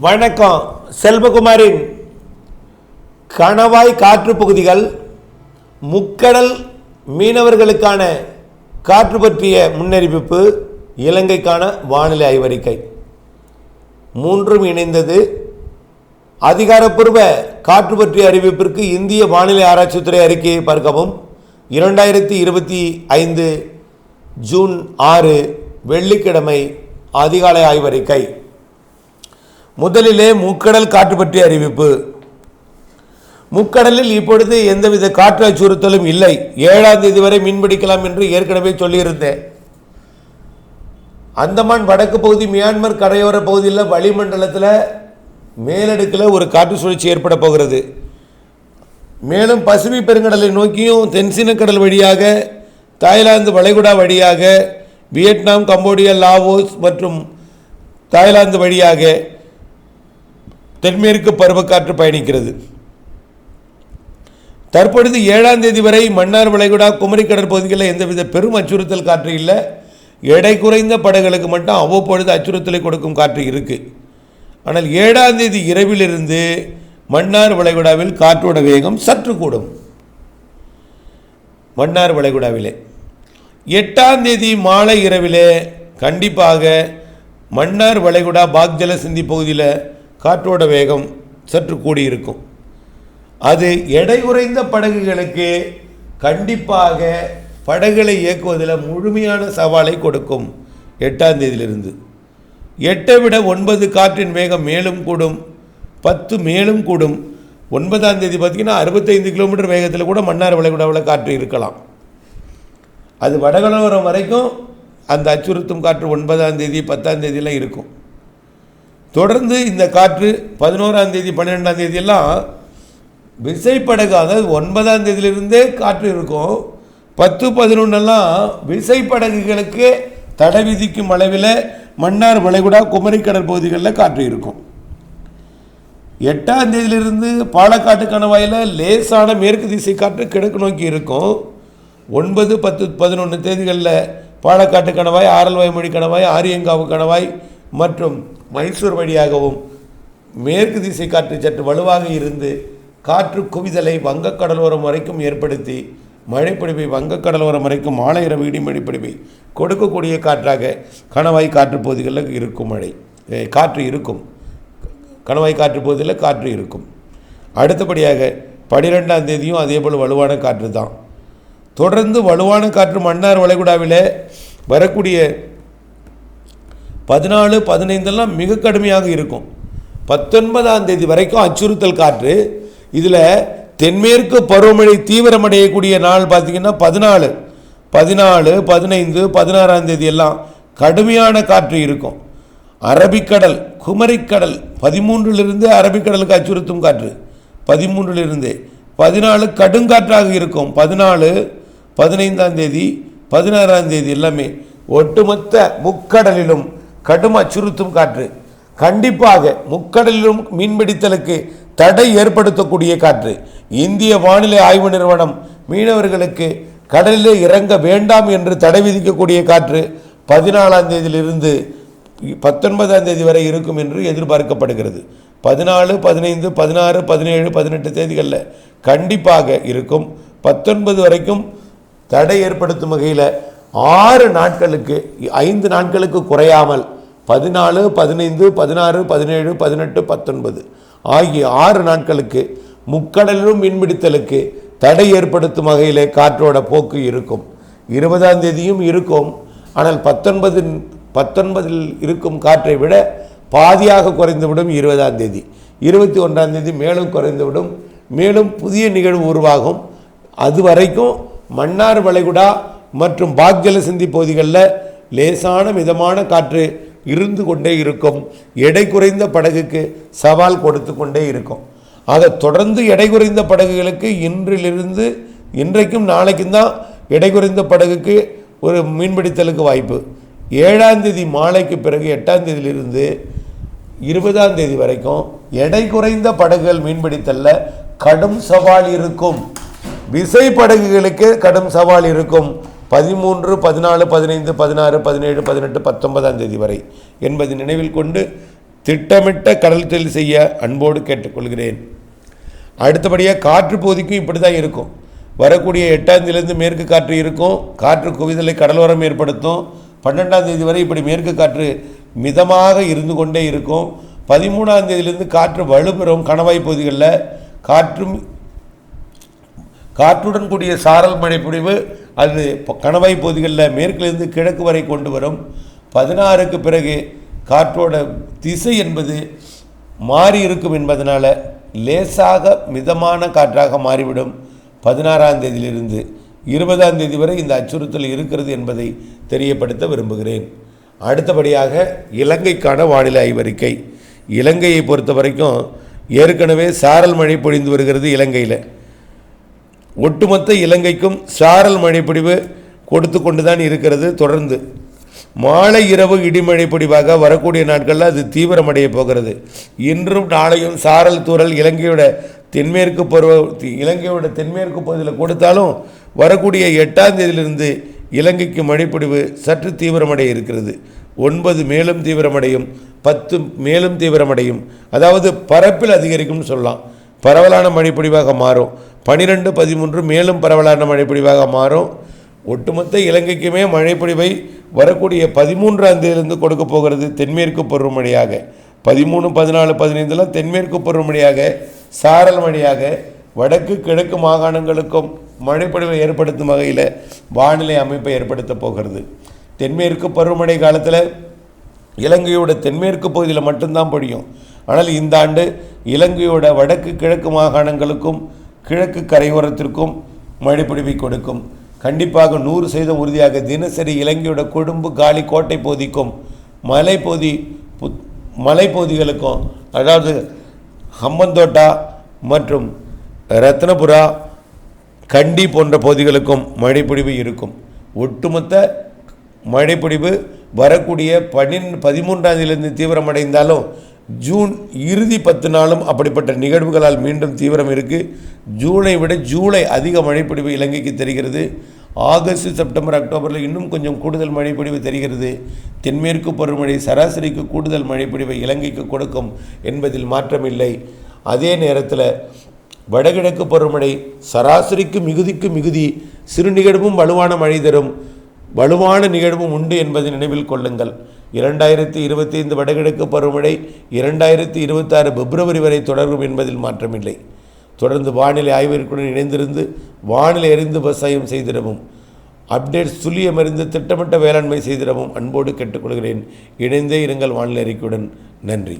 வணக்கம். செல்வகுமாரின் கணவாய் காற்று பகுதிகள் முக்கடல் மீனவர்களுக்கான காற்று பற்றிய முன்னறிவிப்பு, இலங்கைக்கான வானிலை ஆய்வறிக்கை மூன்றும் இணைந்தது. அதிகாரப்பூர்வ காற்று பற்றிய அறிவிப்பிற்கு இந்திய வானிலை ஆராய்ச்சித்துறை அறிக்கையை பார்க்கவும். 2025 ஜூன் 6 வெள்ளிக்கிழமை அதிகாலை ஆய்வறிக்கை. முதலிலே முக்கடல் காற்று பற்றிய அறிவிப்பு. முக்கடலில் இப்பொழுது எந்தவித காற்று அச்சுறுத்தலும் இல்லை. 7ஆம் தேதி வரை மீன்பிடிக்கலாம் என்று ஏற்கனவே சொல்லியிருந்தேன். அந்தமான் வடக்கு பகுதி, மியான்மர் கரையோர பகுதியில் வளிமண்டலத்தில் மேலடுக்கில் ஒரு காற்று சுழற்சி ஏற்பட போகிறது. மேலும் பசிபிக் பெருங்கடலை நோக்கியும் தென்சீன கடல் வழியாக, தாய்லாந்து வளைகுடா வழியாக, வியட்நாம், கம்போடியா, லாவோஸ் மற்றும் தாய்லாந்து வழியாக தென்மேற்கு பருவக்காற்று பயணிக்கிறது. தற்பொழுது 7ஆம் தேதி வரை மன்னார் வளைகுடா, குமரி கடற்பகுதிகளில் எந்தவித பெரும் அச்சுறுத்தல் காற்று இல்லை. எடை குறைந்த படகுகளுக்கு மட்டும் அவ்வப்பொழுது அச்சுறுத்தலை கொடுக்கும் காற்று இருக்குது. ஆனால் 7ஆம் தேதி இரவிலிருந்து மன்னார் வளைகுடாவில் காற்றோட வேகம் சற்று கூடும். மன்னார் வளைகுடாவிலே 8ஆம் தேதி மாலை இரவிலே கண்டிப்பாக மன்னார் வளைகுடா, பாக்ஜல சிந்தி பகுதியில் காற்றோட வேகம் சற்று கூடியிருக்கும். அது எடை குறைந்த படகுகளுக்கு கண்டிப்பாக படகுகளை இயக்குவதில் முழுமையான சவாலை கொடுக்கும். 8ஆம் தேதியிலிருந்து 8ஐ விட 9 காற்றின் வேகம் மேலும் கூடும், 10 மேலும் கூடும். 9ஆம் தேதி பார்த்திங்கன்னா 65 கிலோமீட்டர் வேகத்தில் கூட மன்னார் வளைகுடாவில் காற்று இருக்கலாம். அது வடகடலோரம் வரைக்கும் அந்த அச்சுறுத்தும் காற்று 9ஆம் தேதி 10ஆம் தேதியெல்லாம் இருக்கும். தொடர்ந்து இந்த காற்று 11ஆம் தேதி 12ஆம் தேதியெல்லாம் விசைப்படகு, அதாவது 9ஆம் தேதியிலிருந்தே காற்று இருக்கும். 10, 11எல்லாம் விசைப்படகுகளுக்கு தடை விதிக்கும் அளவில் மன்னார் வளைகுடா, குமரி கடற்பகுதிகளில் காற்று இருக்கும். 8ஆம் தேதியிலிருந்து பாலக்காட்டு கணவாயில் லேசான மேற்கு திசை காற்று கிழக்கு நோக்கி இருக்கும். 9, 10, 11 தேதிகளில் பாலக்காட்டு கணவாய், ஆரல்வாய்மொழி கணவாய், ஆரியங்காவு கணவாய் மற்றும் மைசூர் வழியாகவும் மேற்கு திசை காற்று சற்று வலுவாக இருந்து காற்று குவிதலை வங்கக்கடலோரம் வரைக்கும் ஏற்படுத்தி மழைப்பிடிப்பை வங்கக்கடலோரம் வரைக்கும் மாலை இரவு இடிமழைப்பிடிப்பை கொடுக்கக்கூடிய காற்றாக கணவாய் காற்று பகுதிகளில் இருக்கும். காற்று இருக்கும். கணவாய் காற்று பகுதியில் காற்று இருக்கும். அடுத்தபடியாக 12ஆம் தேதியும் அதே போல் வலுவான காற்று தான். தொடர்ந்து வலுவான காற்று மன்னார் வளைகுடாவில் வரக்கூடிய 14, 15எல்லாம் மிக கடுமையாக இருக்கும். 19ஆம் தேதி வரைக்கும் அச்சுறுத்தல் காற்று. இதில் தென்மேற்கு பருவமழை தீவிரமடையக்கூடிய நாள் பார்த்திங்கன்னா 14, 15, 16ஆம் தேதி எல்லாம் கடுமையான காற்று இருக்கும். அரபிக்கடல், குமரிக்கடல் 13லிருந்து அரபிக்கடலுக்கு அச்சுறுத்தும் காற்று 13லிருந்து 14 கடுங்காற்றாக இருக்கும். 14, 15ஆம் தேதி, 16ஆம் தேதி எல்லாமே ஒட்டுமொத்த முக்கடலிலும் கடும் அச்சுறுத்தும் காற்று. கண்டிப்பாக முக்கடலிலும் மீன்பிடித்தலுக்கு தடை ஏற்படுத்தக்கூடிய காற்று. இந்திய வானிலை ஆய்வு நிறுவனம் மீனவர்களுக்கு கடலில் இறங்க வேண்டாம் என்று தடை விதிக்கக்கூடிய காற்று 14ஆம் தேதியிலிருந்து 19ஆம் தேதி வரை இருக்கும் என்று எதிர்பார்க்கப்படுகிறது. 14, 15, 16, 17, 18 தேதிகளில் கண்டிப்பாக இருக்கும். 19 வரைக்கும் தடை ஏற்படுத்தும் வகையில் 6 நாட்களுக்கு, 5 நாட்களுக்கு குறையாமல் 14, 15, 16, 17, 18, 19 ஆகிய 6 நாட்களுக்கு முக்கடலிலும் மீன்பிடித்தலுக்கு தடை ஏற்படுத்தும் வகையிலே காற்றோட போக்கு இருக்கும். 20ஆம் தேதியும் இருக்கும். ஆனால் 19இல் இருக்கும் காற்றை விட பாதியாக குறைந்துவிடும் 20ஆம் தேதி. 21ஆம் தேதி மேலும் குறைந்துவிடும். மேலும் புதிய நிகழ்வு உருவாகும். அது வரைக்கும் மன்னார் வளைகுடா மற்றும் பாக்ஜல சிந்தி பகுதிகளில் லேசான மிதமான காற்று இருந்து கொண்டே இருக்கும். எடை குறைந்த படகுக்கு சவால் கொடுத்து கொண்டே இருக்கும். ஆக தொடர்ந்து எடை குறைந்த படகுகளுக்கு இன்றைக்கும் நாளைக்கும் தான் எடை குறைந்த படகுக்கு ஒரு மீன்பிடித்தலுக்கு வாய்ப்பு. 7ஆம் தேதி மாலைக்கு பிறகு 8ஆம் தேதியிலிருந்து 20ஆம் தேதி வரைக்கும் எடை குறைந்த படகுகள் மீன்பிடித்தல்ல கடும் சவால் இருக்கும். விசை படகுகளுக்கு கடும் சவால் இருக்கும். 13, 14, 15, 16, 17, 18, 19ஆம் தேதி வரை என்பதை நினைவில் கொண்டு திட்டமிட்ட கடல் தொழில் செய்ய அன்போடு கேட்டுக்கொள்கிறேன். அடுத்தபடியாக காற்று பகுதிக்கும் இப்படி தான் இருக்கும். வரக்கூடிய 8ஆம் தேதியிலிருந்து மேற்கு காற்று இருக்கும். காற்று குவிதலை கடலோரம் ஏற்படுத்தும். 12ஆம் தேதி வரை இப்படி மேற்கு காற்று மிதமாக இருந்து கொண்டே இருக்கும். 13ஆம் தேதியிலிருந்து காற்று வலுப்பெறும். கணவாய் பகுதிகளில் காற்றுடன் கூடிய சாரல் மழை பொழிவு அது கணவாய் பகுதிகளில் மேற்கிலிருந்து கிழக்கு வரை கொண்டு வரும். 16க்கு பிறகு காற்றோட திசை என்பது மாறி இருக்கும் என்பதனால லேசாக மிதமான காற்றாக மாறிவிடும். 16ஆம் தேதியிலிருந்து 20ஆம் தேதி வரை இந்த அச்சுறுத்தல் இருக்கிறது என்பதை தெரியப்படுத்த விரும்புகிறேன். அடுத்தபடியாக இலங்கைக்கான வானிலை ஆய்வறிக்கை. இலங்கையை பொறுத்த வரைக்கும் ஏற்கனவே சாரல் மழை பொழிந்து வருகிறது. இலங்கையில் ஒட்டுமொத்த இலங்கைக்கும் சாரல் மழை பொழிவு கொடுத்து கொண்டு தான் இருக்கிறது. தொடர்ந்து மாலை இரவு இடிமழை பொழிவாக வரக்கூடிய நாட்களில் அது தீவிரமடைய போகிறது. இன்றும் நாளையும் சாரல் தூறல் இலங்கையோட தென்மேற்கு பகுதியில் கொடுத்தாலும் வரக்கூடிய 8ஆம் தேதியிலிருந்து இலங்கைக்கு மழைப்பொழிவு சற்று தீவிரமடைய இருக்கிறது. 9 மேலும் தீவிரமடையும், 10 மேலும் தீவிரமடையும். அதாவது பரப்பில் அதிகரிக்கும்னு சொல்லலாம். பரவலான மழைப்பொழிவாக மாறும். 12, 13 மேலும் பரவலான மழைப்பொழிவாக மாறும். ஒட்டுமொத்த இலங்கைக்குமே மழைப்பொழிவை வரக்கூடிய 13ஆம் தேதியிலிருந்து கொடுக்க போகிறது தென்மேற்கு பருவமழையாக. 13, 14, 15 தென்மேற்கு பருவமழையாக சாரல் மழையாக வடக்கு கிழக்கு மாகாணங்களுக்கும் மழைப்பொழிவை ஏற்படுத்தும் வகையில் வானிலை அமைப்பை ஏற்படுத்த போகிறது. தென்மேற்கு பருவமழை காலத்தில் இலங்கையோட தென்மேற்கு பகுதியில் மட்டும்தான் பொழியும். ஆனால் இந்த ஆண்டு இலங்கையோட வடக்கு கிழக்கு மாகாணங்களுக்கும் கிழக்கு கரையோரத்திற்கும் மழைப்பொழிவை கொடுக்கும். கண்டிப்பாக 100% உறுதியாக தினசரி இலங்கையோட கொழும்பு, காலி, கோட்டை பகுதிக்கும் மலைப்பகுதிகளுக்கும் அதாவது ஹம்பந்தோட்டா மற்றும் ரத்னபுரா, கண்டி போன்ற பகுதிகளுக்கும் மழைப்பொழிவு இருக்கும். ஒட்டுமொத்த மழைப்பொழிவு வரக்கூடிய 13ஆம் தேதியிலிருந்து தீவிரமடைந்தாலும் ஜூன் இறுதி 10 நாளும் அப்படிப்பட்ட நிகழ்வுகளால் மீண்டும் தீவிரம் இருக்குது. ஜூனை விட ஜூலை அதிக மழைப்பொழிவு இலங்கைக்கு தெரிகிறது. ஆகஸ்ட், செப்டம்பர், அக்டோபரில் இன்னும் கொஞ்சம் கூடுதல் மழைப்பொழிவு தெரிகிறது. தென்மேற்கு பருவமழை சராசரிக்கு கூடுதல் மழைப்பொழிவை இலங்கைக்கு கொடுக்கும் என்பதில் மாற்றமில்லை. அதே நேரத்தில் வடகிழக்கு பருவமழை சராசரிக்கு மிகுதிக்கு மிகுதி, சிறு நிகழ்வும் வலுவான மழை தரும், வலுவான நிகழ்வும் உண்டு என்பதை நினைவில் கொள்ளுங்கள். 2025 வடகிழக்கு பருவமழை 2026 பிப்ரவரி வரை தொடரும் என்பதில் மாற்றமில்லை. தொடர்ந்து வானிலை ஆய்வறிக்கையுடன் இணைந்திருந்து வானிலை அறிந்து விவசாயம் செய்திடவும், அப்டேட்ஸ் துல்லியமறிந்து திட்டமிட்ட வேளாண்மை செய்திடவும் அன்போடு கேட்டுக்கொள்கிறேன். இணைந்தே இருங்கள் வானிலை அறிக்கையுடன். நன்றி.